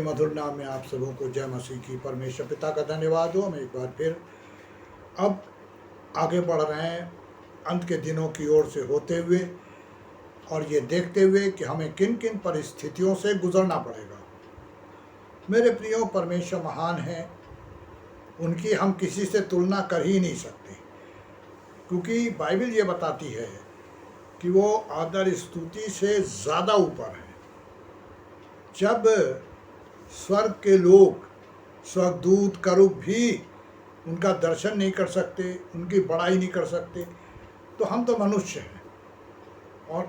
मधुर नाम में आप सबों को जय मसीह की। परमेश्वर पिता का धन्यवाद हो। हम एक बार फिर अब आगे बढ़ रहे हैं अंत के दिनों की ओर से होते हुए, और ये देखते हुए कि हमें किन किन परिस्थितियों से गुजरना पड़ेगा। मेरे प्रियो, परमेश्वर महान है, उनकी हम किसी से तुलना कर ही नहीं सकते, क्योंकि बाइबल ये बताती है कि वो आदर स्तुति से ज़्यादा ऊपर है। जब स्वर्ग के लोग, स्वर्गदूत, करूब भी उनका दर्शन नहीं कर सकते, उनकी बड़ाई नहीं कर सकते, तो हम तो मनुष्य हैं, और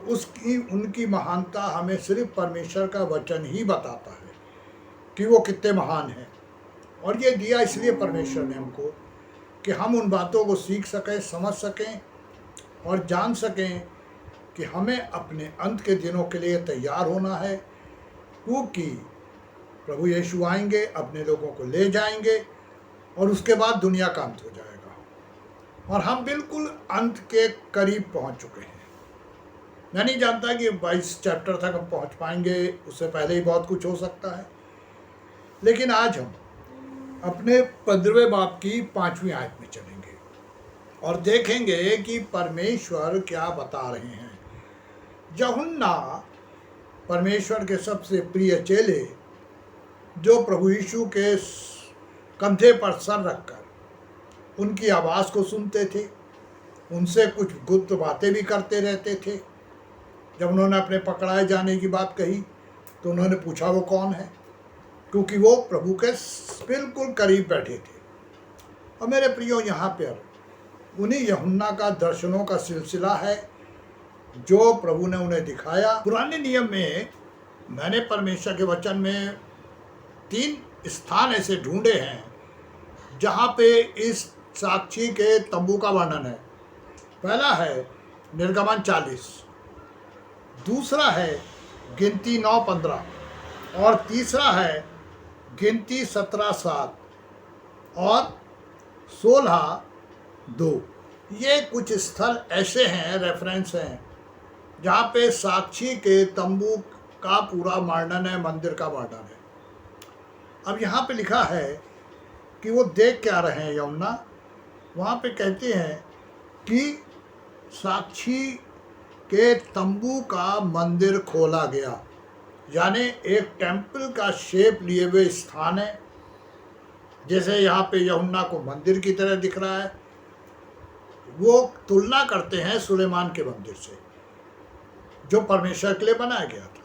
उनकी महानता हमें सिर्फ परमेश्वर का वचन ही बताता है कि वो कितने महान हैं। और ये दिया इसलिए परमेश्वर ने हमको कि हम उन बातों को सीख सकें, समझ सकें और जान सकें कि हमें अपने अंत के दिनों के लिए तैयार होना है, क्योंकि प्रभु यीशु आएंगे, अपने लोगों को ले जाएंगे और उसके बाद दुनिया का अंत हो जाएगा और हम बिल्कुल अंत के करीब पहुंच चुके हैं। मैं नहीं जानता कि 22 चैप्टर तक हम पहुंच पाएंगे, उससे पहले ही बहुत कुछ हो सकता है। लेकिन आज हम अपने 15वें बाब की 5वीं आयत में चलेंगे और देखेंगे कि परमेश्वर क्या बता रहे हैं। यूहन्ना, परमेश्वर के सबसे प्रिय चेले, जो प्रभु यीशु के कंधे पर सर रखकर उनकी आवाज़ को सुनते थे, उनसे कुछ गुप्त बातें भी करते रहते थे। जब उन्होंने अपने पकड़ाए जाने की बात कही तो उन्होंने पूछा वो कौन है, क्योंकि वो प्रभु के बिल्कुल करीब बैठे थे। और मेरे प्रियो, यहाँ पर उन्हीं यूहन्ना का दर्शनों का सिलसिला है जो प्रभु ने उन्हें दिखाया। पुराने नियम में मैंने परमेश्वर के वचन में 3 स्थान ऐसे ढूंढे हैं जहाँ पे इस साक्षी के तंबू का वर्णन है। पहला है निर्गमन 40, दूसरा है गिनती 9:15 और तीसरा है गिनती 17:7 और 16:2। ये कुछ स्थल ऐसे हैं, रेफरेंस हैं, जहाँ पे साक्षी के तंबू का पूरा वर्णन है, मंदिर का वर्णन है। अब यहाँ पे लिखा है कि वो देख क्या रहे हैं यूहन्ना। वहाँ पे कहते हैं कि साक्षी के तंबू का मंदिर खोला गया, यानी एक टेम्पल का शेप लिए हुए स्थान है। जैसे यहाँ पे यूहन्ना को मंदिर की तरह दिख रहा है, वो तुलना करते हैं सुलेमान के मंदिर से जो परमेश्वर के लिए बनाया गया था,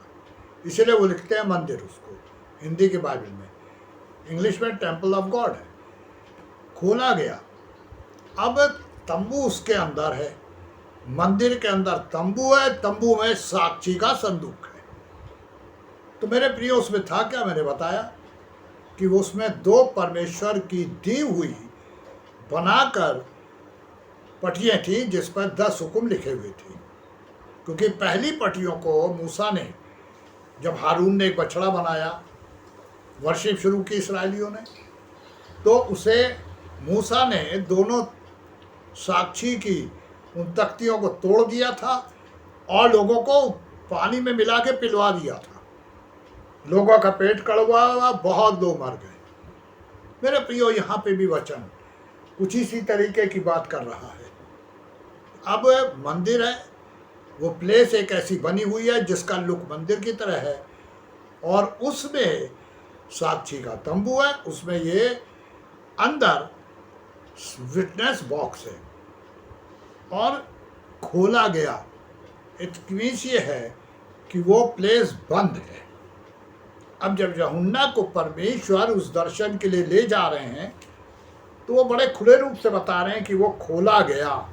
इसलिए वो लिखते हैं मंदिर उसको। हिंदी के बाइबल में, इंग्लिश में टेम्पल ऑफ गॉड है। खोला गया, अब तंबू उसके अंदर है, मंदिर के अंदर तंबू है, तंबू में साक्षी का संदूक है। तो मेरे प्रिय, उसमें था क्या? मैंने बताया कि वो उसमें 2 परमेश्वर की दी हुई बनाकर पटियाँ थी जिस पर 10 हुक्म लिखे हुए थे। क्योंकि पहली पटियों को मूसा ने, जब हारून ने एक बछड़ा बनाया, वर्शिप शुरू की इस्राएलियों ने, तो उसे मूसा ने दोनों साक्षी की उन तख्तियों को तोड़ दिया था और लोगों को पानी में मिला के पिलवा दिया था। लोगों का पेट कड़वा हुआ, बहुत लोग मर गए। मेरे प्रियो, यहाँ पे भी वचन कुछ इसी तरीके की बात कर रहा है। अब मंदिर है, वो प्लेस एक ऐसी बनी हुई है जिसका लुक मंदिर की तरह है, और उसमें साक्षी का तंबू है, उसमें ये अंदर विटनेस बॉक्स है और खोला गया। इट मीन्स ये है कि वो प्लेस बंद है। अब जब यूहन्ना को परमेश्वर उस दर्शन के लिए ले जा रहे हैं तो वो बड़े खुले रूप से बता रहे हैं कि वो खोला गया,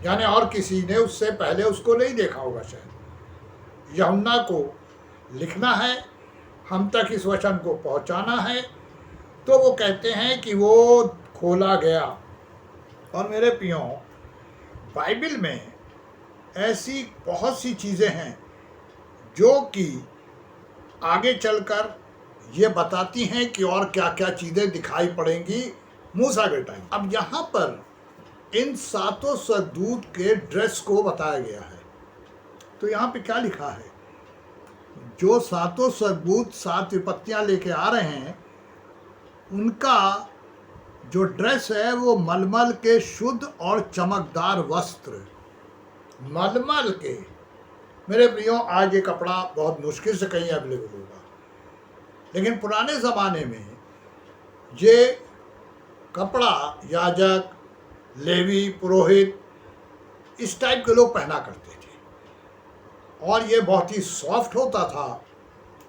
यानी और किसी ने उससे पहले उसको नहीं देखा होगा। शायद यूहन्ना को लिखना है, हम तक इस वचन को पहुंचाना है, तो वो कहते हैं कि वो खोला गया। और मेरे प्रियो, बाइबल में ऐसी बहुत सी चीज़ें हैं जो कि आगे चलकर ये बताती हैं कि और क्या क्या चीज़ें दिखाई पड़ेंगी मूसा के टाइम। अब यहाँ पर इन 7 स्वर्गदूत के ड्रेस को बताया गया है। तो यहाँ पे क्या लिखा है? जो सातों सरबूत 7 विपत्तियां लेके आ रहे हैं, उनका जो ड्रेस है वो मलमल के शुद्ध और चमकदार वस्त्र, मलमल के। मेरे प्रियो, आज ये कपड़ा बहुत मुश्किल से कहीं अवेलेबल होगा, लेकिन पुराने ज़माने में ये कपड़ा याजक, लेवी, पुरोहित, इस टाइप के लोग पहना करते थे और ये बहुत ही सॉफ्ट होता था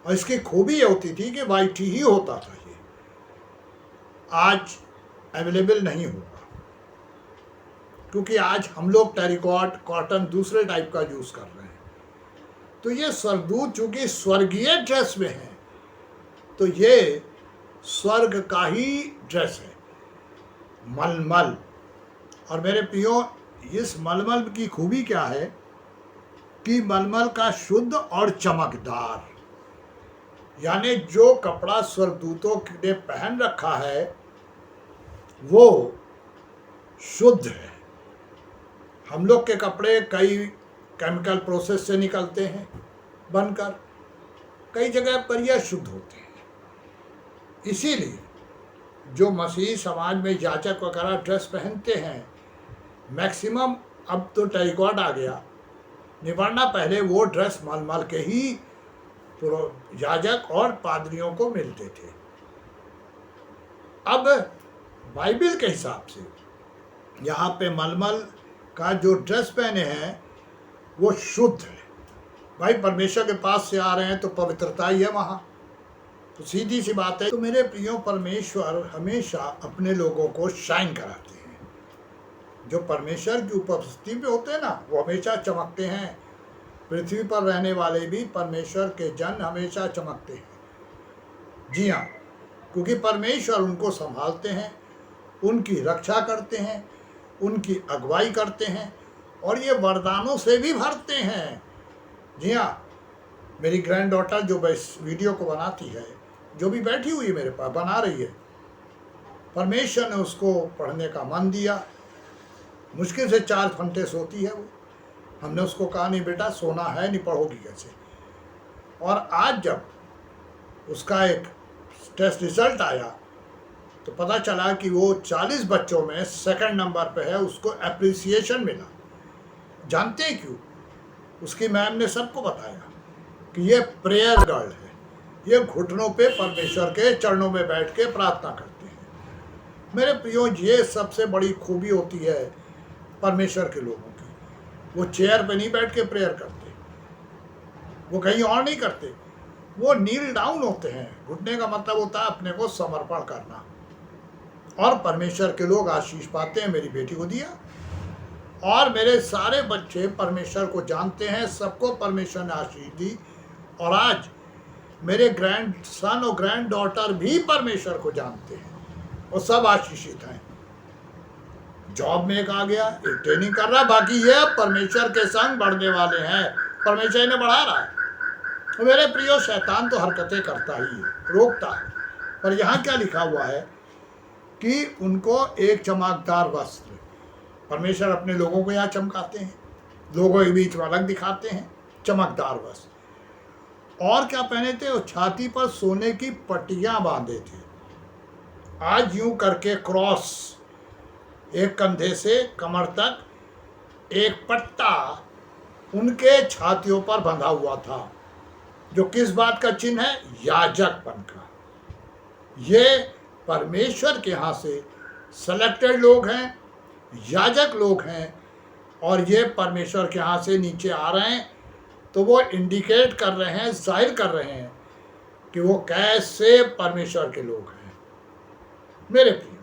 और इसकी खूबी ये होती थी कि वाइट ही होता था। ये आज अवेलेबल नहीं होगा, क्योंकि आज हम लोग टेरिकॉट, कॉटन, दूसरे टाइप का यूज़ कर रहे हैं। तो ये सरदूत चूँकि स्वर्गीय ड्रेस में है, तो ये स्वर्ग का ही ड्रेस है, मलमल। और मेरे प्रियो, इस मलमल की खूबी क्या है कि मलमल का शुद्ध और चमकदार, यानी जो कपड़ा स्वर्गदूतों ने पहन रखा है वो शुद्ध है। हम लोग के कपड़े कई केमिकल प्रोसेस से निकलते हैं बनकर, कई जगह पर यह शुद्ध होते हैं। इसीलिए जो मसीही समाज में याजक वगैरह ड्रेस पहनते हैं, मैक्सिमम, अब तो टेरिकॉट आ गया, निवरना पहले वो ड्रेस मलमल के ही याजक और पादरियों को मिलते थे। अब बाइबल के हिसाब से यहाँ पे मलमल का जो ड्रेस पहने हैं वो शुद्ध है। भाई, परमेश्वर के पास से आ रहे हैं तो पवित्रता ही है वहाँ, तो सीधी सी बात है। तो मेरे प्रियो, परमेश्वर हमेशा अपने लोगों को शाइन कराते हैं। जो परमेश्वर की उपस्थिति में होते हैं ना, वो हमेशा चमकते हैं। पृथ्वी पर रहने वाले भी परमेश्वर के जन हमेशा चमकते हैं। जी हाँ, क्योंकि परमेश्वर उनको संभालते हैं, उनकी रक्षा करते हैं, उनकी अगुवाई करते हैं और ये वरदानों से भी भरते हैं। जी हाँ, मेरी ग्रैंड डॉटर जो इस वीडियो को बनाती है, जो भी बैठी हुई है मेरे पास बना रही है, परमेश्वर ने उसको पढ़ने का मन दिया। मुश्किल से 4 घंटे सोती है वो। हमने उसको कहा, नहीं बेटा सोना है, नहीं पढ़ोगी कैसे। और आज जब उसका एक टेस्ट रिजल्ट आया तो पता चला कि वो 40 बच्चों में 2nd नंबर पे है, उसको एप्रिसिएशन मिला। जानते हैं क्यों? उसकी मैम ने सबको बताया कि ये प्रेयर गर्ल है, ये घुटनों पे परमेश्वर के चरणों में बैठ के प्रार्थना करते हैं। मेरे प्रियो, ये सबसे बड़ी खूबी होती है परमेश्वर के लोगों की। वो चेयर पे नहीं बैठ के प्रेयर करते, वो कहीं और नहीं करते, वो नील डाउन होते हैं। घुटने का मतलब होता है अपने को समर्पण करना, और परमेश्वर के लोग आशीष पाते हैं। मेरी बेटी को दिया और मेरे सारे बच्चे परमेश्वर को जानते हैं, सबको परमेश्वर ने आशीष दी। और आज मेरे ग्रैंड सन और ग्रैंड डॉटर भी परमेश्वर को जानते हैं और सब आशीषित हैं। जॉब में एक आ गया, एक ट्रेनिंग कर रहा, बाकी ये परमेश्वर के संग बढ़ने वाले हैं, परमेश्वर इन्हें बढ़ा रहा है। तो मेरे प्रियो, शैतान तो हरकतें करता ही है, रोकता है, पर यहाँ क्या लिखा हुआ है कि उनको एक चमकदार वस्त्र, परमेश्वर अपने लोगों को यहाँ चमकाते हैं, लोगों के बीच में अलग दिखाते हैं, चमकदार वस्त्र। और क्या पहने थे? वो छाती पर सोने की पट्टियाँ बांधे थे। आज यूं करके क्रॉस, एक कंधे से कमर तक एक पट्टा उनके छातियों पर बंधा हुआ था, जो किस बात का चिन्ह है? याजकपन का। ये परमेश्वर के यहाँ से सेलेक्टेड लोग हैं, याजक लोग हैं, और ये परमेश्वर के यहाँ से नीचे आ रहे हैं। तो वो इंडिकेट कर रहे हैं, जाहिर कर रहे हैं कि वो कैसे परमेश्वर के लोग हैं। मेरे प्रियो,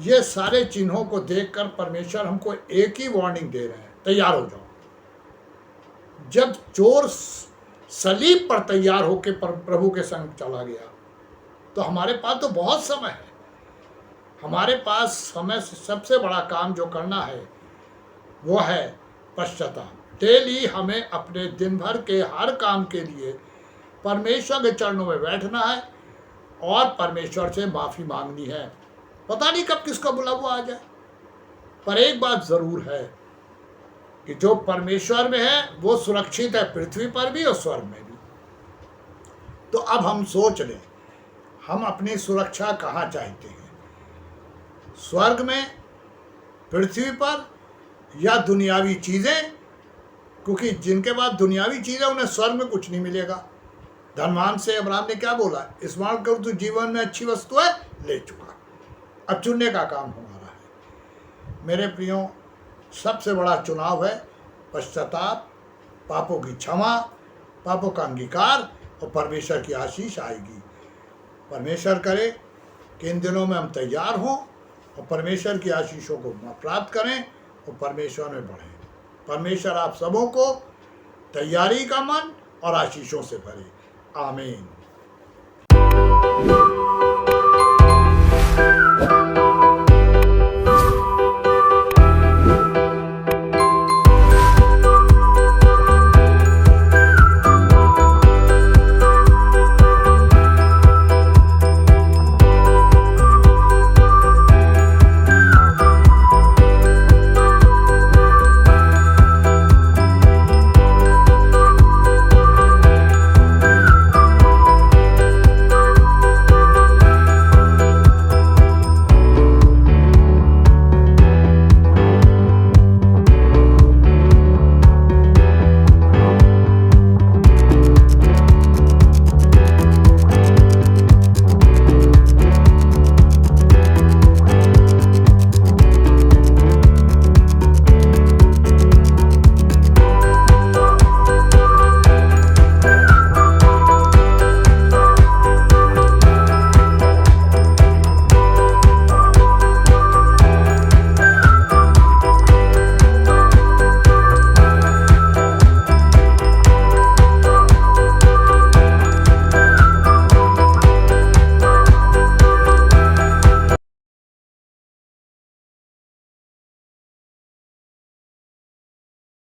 ये सारे चिन्हों को देखकर परमेश्वर हमको एक ही वार्निंग दे रहे हैं, तैयार हो जाओ। जब चोर सलीब पर तैयार होकर प्रभु के संग चला गया, तो हमारे पास तो बहुत समय है। हमारे पास समय से सबसे बड़ा काम जो करना है वो है पश्चाताप। डेली हमें अपने दिन भर के हर काम के लिए परमेश्वर के चरणों में बैठना है और परमेश्वर से माफ़ी मांगनी है। पता नहीं कब किसका बुलावा आ जाए, पर एक बात ज़रूर है कि जो परमेश्वर में है वो सुरक्षित है, पृथ्वी पर भी और स्वर्ग में भी। तो अब हम सोच लें, हम अपनी सुरक्षा कहाँ चाहते हैं, स्वर्ग में, पृथ्वी पर, या दुनियावी चीज़ें? क्योंकि जिनके पास दुनियावी चीज़ें उन्हें स्वर्ग में कुछ नहीं मिलेगा। धनवान से अब्राहम ने क्या बोला, स्मरण करो तू जीवन में अच्छी वस्तु है ले चुका, अब चुनने का काम हमारा है। मेरे प्रियो, सबसे बड़ा चुनाव है पश्चाताप, पापों की क्षमा, पापों का अंगीकार, और परमेश्वर की आशीष आएगी। परमेश्वर करे कि इन दिनों में हम तैयार हों और परमेश्वर की आशीषों को प्राप्त करें और परमेश्वर में बढ़ें। परमेश्वर आप सबों को तैयारी का मन और आशीषों से भरे। आमीन।